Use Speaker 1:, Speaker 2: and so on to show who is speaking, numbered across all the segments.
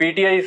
Speaker 1: PTI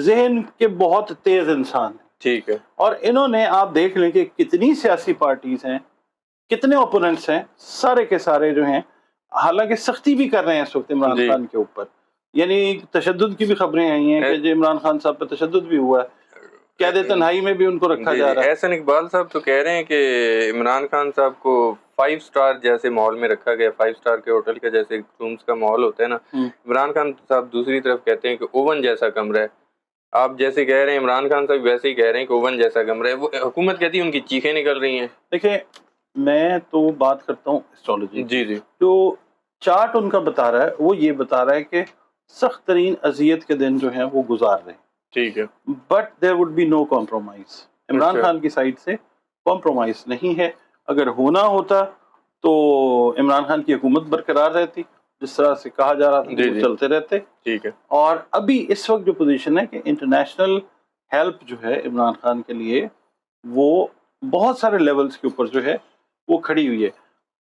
Speaker 2: ذہن کے بہت تیز انسان ہیں،
Speaker 1: ٹھیک ہے
Speaker 2: اور انہوں نے آپ دیکھ لیں کہ کتنی سیاسی پارٹیز ہیں، کتنے اوپوننٹس ہیں، سارے کے سارے جو ہیں، حالانکہ سختی بھی کر رہے ہیں اس وقت عمران
Speaker 1: جی
Speaker 2: خان کے اوپر، یعنی تشدد کی بھی خبریں آئی ہیں کہ جو عمران خان صاحب پہ تشدد بھی ہوا ہے، قید تنہائی میں بھی ان کو رکھا
Speaker 1: جی
Speaker 2: جا رہا ہے۔
Speaker 1: احسن اقبال صاحب تو کہہ رہے ہیں کہ عمران خان صاحب کو 5 سٹار جیسے ماحول میں رکھا گیا، 5 سٹار کے ہوٹل کا جیسے رومز کا ماحول ہوتا ہے نا، عمران خان صاحب دوسری طرف کہتے ہیں کہ اوون جیسا کمرہ ہے۔ آپ جیسے کہہ رہے ہیں عمران خان صاحب ویسے ہی کہہ رہے ہیں کہ اوون جیسا کمرہ ہے، وہ حکومت کہتی ہے ان کی چیخیں نکل رہی ہیں۔
Speaker 2: دیکھیں میں تو بات کرتا ہوں اسٹرالوجی،
Speaker 1: جی جی
Speaker 2: جو چارٹ ان کا بتا رہا ہے وہ یہ بتا رہا ہے کہ سخت ترین اذیت کے دن جو ہیں وہ گزار رہے ہیں،
Speaker 1: ٹھیک ہے
Speaker 2: but there will be no compromise, Imran
Speaker 1: اچھا
Speaker 2: خان کی سائڈ سے کمپرومائز نہیں ہے۔ اگر ہونا ہوتا تو عمران خان کی حکومت برقرار رہتی، جس طرح سے کہا جا رہا تھا
Speaker 1: جی
Speaker 2: وہ
Speaker 1: جی
Speaker 2: چلتے رہتے،
Speaker 1: ٹھیک ہے
Speaker 2: اور ابھی اس وقت جو پوزیشن ہے کہ انٹرنیشنل ہیلپ جو ہے عمران خان کے لیے وہ بہت سارے لیولز کے اوپر جو ہے وہ کھڑی ہوئی ہے۔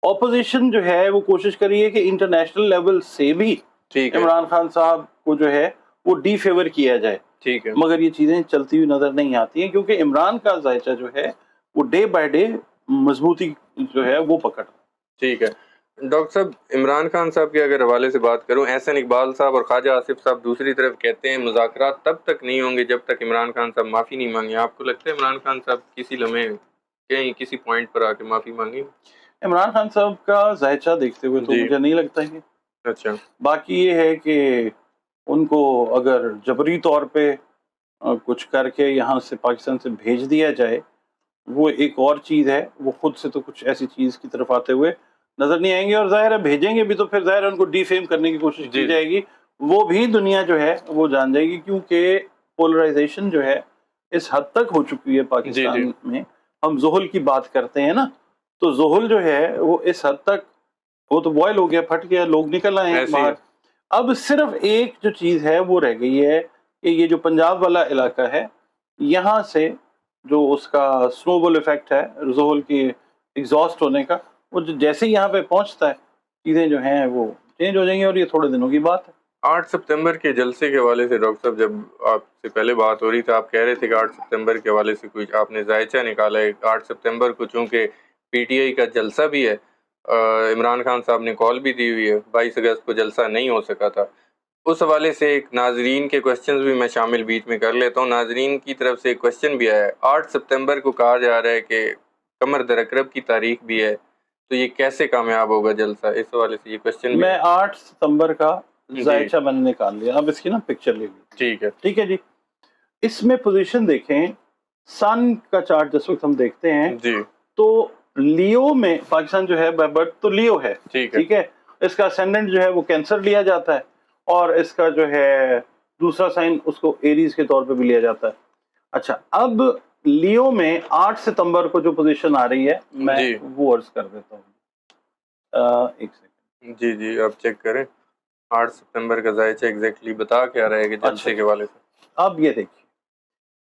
Speaker 2: اپوزیشن جو ہے وہ کوشش کر رہی ہے کہ انٹرنیشنل لیول سے بھی
Speaker 1: ٹھیک ہے
Speaker 2: عمران خان صاحب کو جو ہے وہ ڈی فیور کیا جائے،
Speaker 1: ٹھیک ہے
Speaker 2: مگر یہ چیزیں چلتی ہوئی نظر نہیں آتی ہیں، کیونکہ عمران کا ذائچہ جو ہے وہ ڈے بائی ڈے مضبوطی جو ہے وہ پکڑ رہا ہے۔
Speaker 1: ٹھیک ہے ڈاکٹر صاحب، عمران خان صاحب کے اگر حوالے سے بات کروں، احسن اقبال صاحب اور خواجہ آصف صاحب دوسری طرف کہتے ہیں مذاکرات تب تک نہیں ہوں گے جب تک عمران خان صاحب معافی نہیں مانگے۔ آپ کو لگتا ہے عمران خان صاحب کسی لمحے کہیں کسی پوائنٹ پر آ کے معافی مانگیں؟
Speaker 2: عمران خان صاحب کا ذائچہ دیکھتے ہوئے تو
Speaker 1: جی
Speaker 2: مجھے نہیں لگتا ہے،
Speaker 1: اچھا
Speaker 2: باقی یہ ہے کہ ان کو اگر جبری طور پہ کچھ کر کے یہاں سے پاکستان سے بھیج دیا جائے وہ ایک اور چیز ہے، وہ خود سے تو کچھ ایسی چیز کی طرف آتے ہوئے نظر نہیں آئیں گے، اور ظاہر ہے بھیجیں گے بھی تو پھر ظاہر ہے ان کو ڈی فیم کرنے کی کوشش کی
Speaker 1: جی
Speaker 2: جائے گی، وہ بھی دنیا جو ہے وہ جان جائے گی، کیونکہ پولرائزیشن جو ہے اس حد تک ہو چکی ہے
Speaker 1: جی
Speaker 2: پاکستان میں۔ ہم زحل کی بات کرتے ہیں نا، تو زحل جو ہے وہ اس حد تک وہ تو بوائل ہو گیا، پھٹ گیا، لوگ نکل آئے ہیں
Speaker 1: ایسے ہی
Speaker 2: باہر۔ اب صرف ایک جو چیز ہے وہ رہ گئی ہے کہ یہ جو پنجاب والا علاقہ ہے، یہاں سے جو اس کا سنو بال افیکٹ ہے زحل کی ایگزاسٹ ہونے کا، وہ جیسے ہی یہاں پہ پہنچتا ہے چیزیں جو ہیں وہ چینج ہو جائیں گی، اور یہ تھوڑے دنوں کی بات ہے۔
Speaker 1: 8 ستمبر کے جلسے کے حوالے سے ڈاکٹر صاحب جب آپ سے پہلے بات ہو رہی تھی، آپ کہہ رہے تھے کہ 8 ستمبر کے حوالے سے کچھ آپ نے ذائچہ نکالا ہے۔ 8 ستمبر کو چونکہ پی ٹی آئی کا جلسہ بھی ہے، عمران خان صاحب نے کال بھی دی ہوئی ہے، 22 اگست کو جلسہ نہیں ہو سکا تھا۔ اس حوالے سے ایک ناظرین کے کوسچنز بھی میں شامل بیچ میں کر لیتا ہوں۔ ناظرین کی طرف سے ایک کوسچن بھی آیا ہے، 8 ستمبر کو کہا جا رہا ہے کہ قمر درقرب کی تاریخ بھی ہے، تو یہ کیسے کامیاب ہوگا جلسہ؟ اس حوالے سے یہ کوسچن بھی
Speaker 2: میں 8 ستمبر کا
Speaker 1: جی
Speaker 2: ذائچہ میں نے نکال لیا، اب اس کی نا پکچر لے لی،
Speaker 1: ٹھیک ہے
Speaker 2: ٹھیک ہے جی۔ اس میں پوزیشن دیکھیں، سن کا چارٹ جس وقت ہم دیکھتے ہیں
Speaker 1: جی
Speaker 2: تو لیو میں پاکستان جو ہے بائی برتھ تو لیو ہے،
Speaker 1: ٹھیک ہے
Speaker 2: ٹھیک ہے، اس کا اسینڈنٹ جو ہے وہ کینسر لیا جاتا ہے، اور اس کا جو ہے دوسرا سائن اس کو ایریز کے طور پہ بھی لیا جاتا ہے۔ اچھا، اب لیو میں 8 ستمبر کو جو پوزیشن آ رہی ہے میں
Speaker 1: جی
Speaker 2: وہ عرض کر دیتا ہوں، ایک سیکنڈ۔
Speaker 1: جی جی آپ چیک کریں 8 ستمبر کا ذائچہ ایگزیکٹلی بتا کیا رہے گا جلسے کے حوالے سے۔
Speaker 2: اب یہ دیکھیے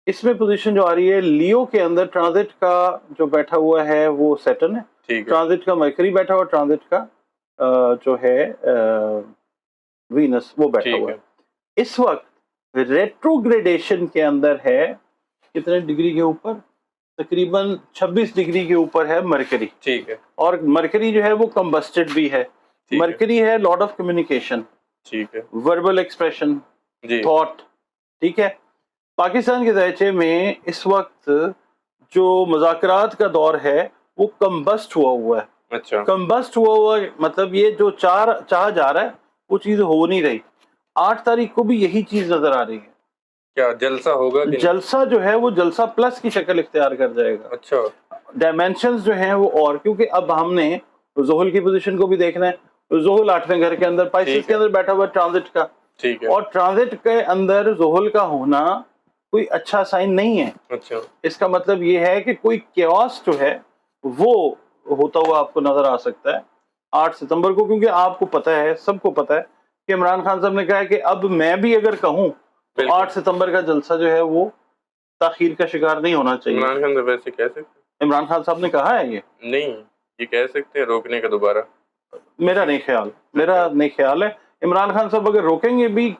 Speaker 2: اس میں پوزیشن جو آ رہی ہے لیو کے اندر، ٹرانزٹ کا جو بیٹھا ہوا ہے وہ سیٹرن ہے،
Speaker 1: ٹھیک ہے
Speaker 2: ٹرانزٹ کا مرکری بیٹھا ہوا، ٹرانزٹ کا جو ہے وینس وہ بیٹھا
Speaker 1: ٹھیک
Speaker 2: ہوا
Speaker 1: ہے
Speaker 2: ہے۔ اس وقت ریٹروگریڈیشن کے اندر ہے کتنے ڈگری کے اوپر؟ تقریباً 26 ڈگری کے اوپر ہے مرکری،
Speaker 1: ٹھیک ہے
Speaker 2: اور مرکری جو ہے وہ کمبسٹڈ بھی ہے۔
Speaker 1: ٹھیک ہے
Speaker 2: مرکری ہے لارڈ آف کمیونیکیشن،
Speaker 1: ٹھیک ہے
Speaker 2: وربل ایکسپریشن،
Speaker 1: جی
Speaker 2: تھاٹ، ٹھیک ہے۔ پاکستان کے ذائچے میں اس وقت جو مذاکرات کا دور ہے وہ کمبسٹ ہوا ہے۔
Speaker 1: اچھا
Speaker 2: کمبسٹ ہوا مطلب یہ جو چاہا جا رہا ہے وہ چیز ہو نہیں رہی۔ 8 تاریخ کو بھی یہی چیز نظر آ رہی ہے،
Speaker 1: کیا جلسہ ہوگا کہ نہیں؟
Speaker 2: جلسہ جو ہے وہ جلسہ پلس کی شکل اختیار کر جائے گا۔
Speaker 1: اچھا
Speaker 2: ڈائمینشنز جو ہیں وہ، اور کیونکہ اب ہم نے زحل کی پوزیشن کو بھی دیکھنا ہے، زحل 8ویں گھر کے اندر پائسس کے اندر بیٹھا ہوا ٹرانزٹ کا،
Speaker 1: ٹھیک ہے
Speaker 2: اور ٹرانزٹ کے اندر زحل کا ہونا کوئی اچھا سائن نہیں ہے۔
Speaker 1: اچھا
Speaker 2: اس کا مطلب یہ ہے کہ کوئی کیوس جو ہے وہ ہوتا ہوا آپ کو نظر آ سکتا ہے 8 ستمبر کو، کیونکہ آپ کو پتہ ہے، سب کو پتہ ہے کہ عمران خان صاحب نے کہا ہے کہ اب میں بھی اگر کہوں تو
Speaker 1: بالکل۔
Speaker 2: 8 ستمبر کا جلسہ جو ہے وہ تاخیر کا شکار نہیں ہونا چاہیے۔
Speaker 1: عمران خان صاحب ویسے کہہ سکتے
Speaker 2: عمران خان صاحب نے کہا ہے
Speaker 1: نہیں، یہ کہہ سکتے ہیں روکنے کا دوبارہ؟
Speaker 2: میرا نہیں خیال ہے عمران خان صاحب اگر روکیں گے بھی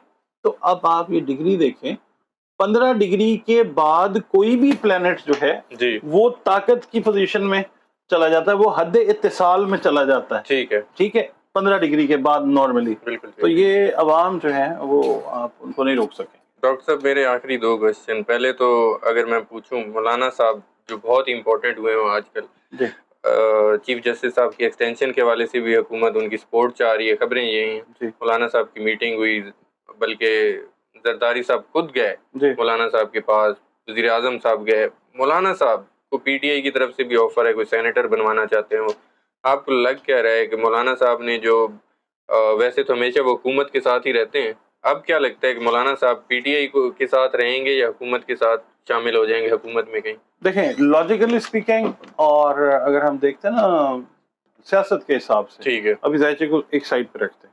Speaker 2: تو اب آپ یہ ڈگری دیکھیں 15 ڈگری کے بعد کوئی بھی پلانٹ جو ہے
Speaker 1: جی
Speaker 2: وہ طاقت کی پوزیشن میں چلا جاتا ہے, وہ حد اتصال میں چلا جاتا ہے,
Speaker 1: ٹھیک ہے
Speaker 2: ٹھیک ہے, 15 ڈگری کے بعد نارملی.
Speaker 1: بالکل
Speaker 2: تو
Speaker 1: ٹھیک.
Speaker 2: یہ عوام جو ہے وہ آپ ان کو نہیں روک سکیں.
Speaker 1: ڈاکٹر صاحب میرے آخری 2 کوشچن. پہلے تو اگر میں پوچھوں, مولانا صاحب جو بہت امپورٹنٹ ہوئے ہیں آج کل,
Speaker 2: جی
Speaker 1: چیف جسٹس صاحب کی ایکسٹینشن کے حوالے سے بھی حکومت ان کی سپورٹ چاہ رہی ہے, خبریں یہی ہیں.
Speaker 2: جی
Speaker 1: مولانا صاحب کی میٹنگ ہوئی, بلکہ زرداری صاحب خود گئے
Speaker 2: جی
Speaker 1: مولانا صاحب کے پاس, وزیر اعظم صاحب گئے. مولانا صاحب کو پی ٹی آئی کی طرف سے بھی آفر ہے, کوئی سینیٹر بنوانا چاہتے ہیں وہ. آپ کو لگ کیا رہا ہے کہ مولانا صاحب نے جو ویسے تو ہمیشہ وہ حکومت کے ساتھ ہی رہتے ہیں, اب کیا لگتا ہے کہ مولانا صاحب پی ٹی آئی کے ساتھ رہیں گے یا حکومت کے ساتھ شامل ہو جائیں گے حکومت میں کہیں؟
Speaker 2: دیکھیں, لاجیکلی اسپیکنگ اور اگر ہم دیکھتے ہیں نا سیاست کے حساب سے,
Speaker 1: ٹھیک ہے.
Speaker 2: ابھی ذائچے کو ایک سائڈ پہ رکھتے ہیں,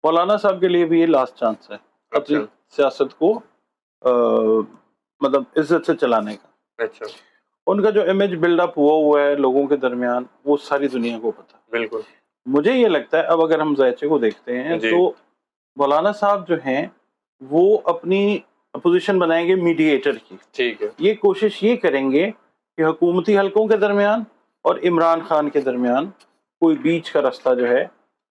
Speaker 2: مولانا صاحب کے لیے بھی یہ لاسٹ چانس ہے اپنی
Speaker 1: اچھا
Speaker 2: سیاست کو مطلب عزت سے چلانے کا.
Speaker 1: اچھا
Speaker 2: ان کا جو امیج بلڈ اپ ہوا ہے لوگوں کے درمیان, وہ ساری دنیا کو پتہ.
Speaker 1: بالکل.
Speaker 2: مجھے یہ لگتا ہے اب اگر ہم ذائچے کو دیکھتے ہیں
Speaker 1: جی.
Speaker 2: تو مولانا صاحب جو ہیں وہ اپنی پوزیشن بنائیں گے میڈییٹر کی.
Speaker 1: ٹھیک ہے.
Speaker 2: یہ کوشش یہ کریں گے کہ حکومتی حلقوں کے درمیان اور عمران خان کے درمیان کوئی بیچ کا راستہ جو ہے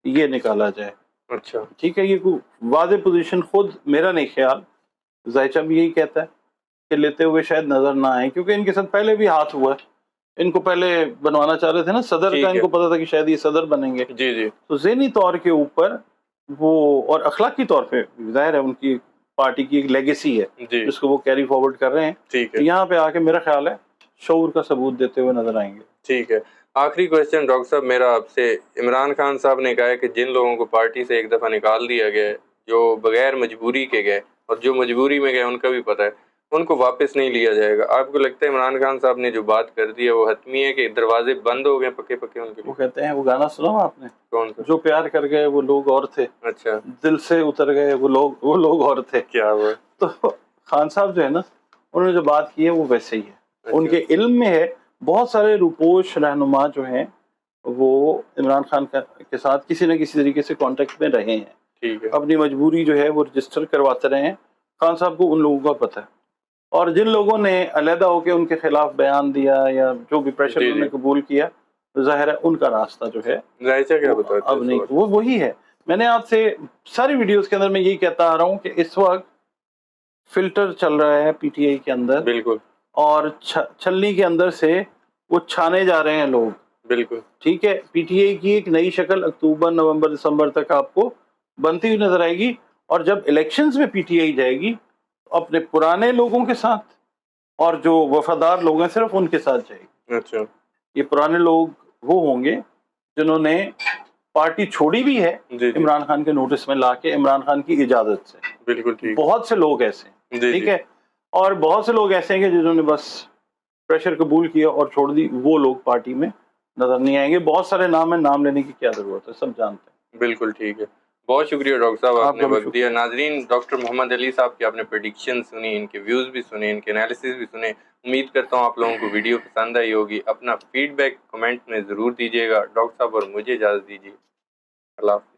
Speaker 2: یہ نکالا جائے.
Speaker 1: اچھا
Speaker 2: ٹھیک ہے, یہ کوئی واضح پوزیشن خود میرا نہیں خیال, ذائچہ بھی یہی کہتا ہے کہ لیتے ہوئے شاید نظر نہ آئے, کیونکہ ان کے ساتھ پہلے بھی ہاتھ ہوا ہے. ان کو پہلے بنوانا چاہ رہے تھے نا صدر
Speaker 1: ٹھیک
Speaker 2: کا, ان
Speaker 1: ہے.
Speaker 2: کو پتا تھا کہ شاید یہ صدر بنیں گے.
Speaker 1: جی جی
Speaker 2: تو ذہنی طور کے اوپر وہ, اور اخلاقی طور پہ ظاہر ہے ان کی پارٹی کی ایک لیگیسی ہے
Speaker 1: جی
Speaker 2: جس کو وہ کیری فارورڈ کر رہے ہیں.
Speaker 1: ٹھیک ہے.
Speaker 2: یہاں پہ آ کے میرا خیال ہے شعور کا ثبوت دیتے ہوئے نظر آئیں گے.
Speaker 1: ٹھیک ہے. آخری کوشچن ڈاکٹر صاحب میرا آپ سے. عمران خان صاحب نے کہا ہے کہ جن لوگوں کو پارٹی سے ایک دفعہ نکال دیا گیا ہے, جو بغیر مجبوری کے گئے اور جو مجبوری میں گئے ان کا بھی پتہ ہے, ان کو واپس نہیں لیا جائے گا. آپ کو لگتا ہے عمران خان صاحب نے جو بات کر دی ہے وہ حتمی ہے کہ دروازے بند ہو گئے پکے پکے ان کے
Speaker 2: وہ
Speaker 1: لیے؟
Speaker 2: کہتے ہیں, وہ گانا سنا آپ نے,
Speaker 1: کون سا؟
Speaker 2: جو پیار کر گئے وہ لوگ اور تھے,
Speaker 1: اچھا
Speaker 2: دل سے اتر گئے وہ لوگ اور تھے.
Speaker 1: کیا ہوا؟
Speaker 2: تو خان صاحب جو ہے نا, انہوں نے جو بات کی ہے وہ ویسے ہی ہے, ان
Speaker 1: اچھا
Speaker 2: کے علم میں ہے. بہت سارے روپوش رہنما جو ہیں وہ عمران خان کے ساتھ کسی نہ کسی طریقے سے کانٹیکٹ میں رہے ہیں,
Speaker 1: ٹھیک ہے.
Speaker 2: اپنی مجبوری جو ہے وہ رجسٹر کرواتے رہے ہیں. خان صاحب کو ان لوگوں کا پتہ ہے, اور جن لوگوں نے علیحدہ ہو کے ان کے خلاف بیان دیا یا جو بھی پریشر
Speaker 1: جی
Speaker 2: انہوں نے
Speaker 1: جی.
Speaker 2: قبول کیا, ظاہر ہے ان کا راستہ جو ہے
Speaker 1: ذائچہ کیا
Speaker 2: وہ
Speaker 1: بتاتے
Speaker 2: اب نہیں, وہ وہی ہے. میں نے آپ سے ساری ویڈیوز کے اندر میں یہی کہتا آ رہا ہوں کہ اس وقت فلٹر چل رہا ہے پی ٹی آئی کے اندر,
Speaker 1: بالکل
Speaker 2: اور چھلنی کے اندر سے وہ چھانے جا رہے ہیں لوگ.
Speaker 1: بالکل
Speaker 2: ٹھیک ہے, پی ٹی آئی کی ایک نئی شکل اکتوبر نومبر دسمبر تک آپ کو بنتی ہوئی نظر آئے گی, اور جب الیکشنز میں پی ٹی آئی جائے گی اپنے پرانے لوگوں کے ساتھ, اور جو وفادار لوگ ہیں صرف ان کے ساتھ جائے گی.
Speaker 1: اچھا
Speaker 2: یہ پرانے لوگ وہ ہوں گے جنہوں نے پارٹی چھوڑی بھی ہے
Speaker 1: جی جی
Speaker 2: عمران خان کے نوٹس میں لا کے, عمران خان کی اجازت سے.
Speaker 1: بالکل ٹھیک.
Speaker 2: بہت سے لوگ ایسے ہیں,
Speaker 1: جی
Speaker 2: ٹھیک
Speaker 1: جی
Speaker 2: ہے, اور بہت سے لوگ ایسے ہیں کہ جنہوں نے بس پریشر قبول کیا اور چھوڑ دی, وہ لوگ پارٹی میں نظر نہیں آئیں گے. بہت سارے نام ہیں, نام لینے کی کیا ضرورت ہے, سب جانتے ہیں.
Speaker 1: بالکل ٹھیک ہے. بہت شکریہ ڈاکٹر صاحب, آپ
Speaker 2: آپ
Speaker 1: نے
Speaker 2: کا بھی
Speaker 1: وقت دیا.
Speaker 2: شکریہ.
Speaker 1: ناظرین, ڈاکٹر محمد علی صاحب کی آپ نے پریڈکشن سنی, ان کے ویوز بھی سنے, ان کے انالیسز بھی سنے. امید کرتا ہوں آپ لوگوں کو ویڈیو پسند آئی ہوگی. اپنا فیڈ بیک کمنٹ میں ضرور دیجیے گا. ڈاکٹر صاحب اور مجھے اجازت دیجیے. اللہ حافظ.